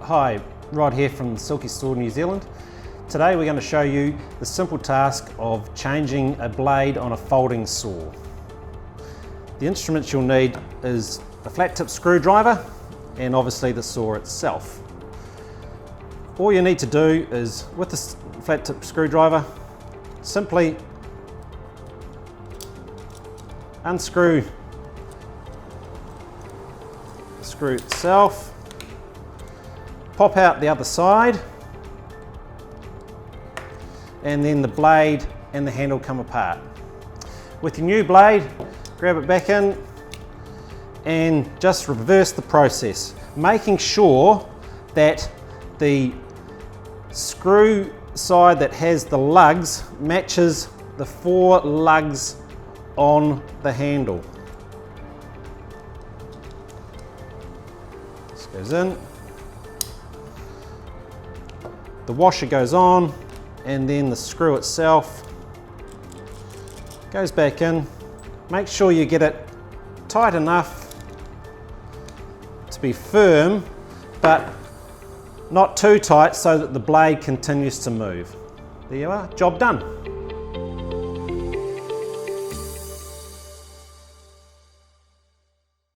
Hi, Rod here from the Silky store, New Zealand. Today we're going to show you the simple task of changing a blade on a folding saw. The instruments you'll need is a flat tip screwdriver and obviously the saw itself. All you need to do is, with the flat tip screwdriver, simply unscrew the screw itself, pop out the other side, and then the blade and the handle come apart. With your new blade, grab it back in and just reverse the process, making sure that the screw side that has the lugs matches the 4 lugs on the handle. This goes in. The washer goes on, and then the screw itself goes back in. Make sure you get it tight enough to be firm, but not too tight so that the blade continues to move. There you are, job done.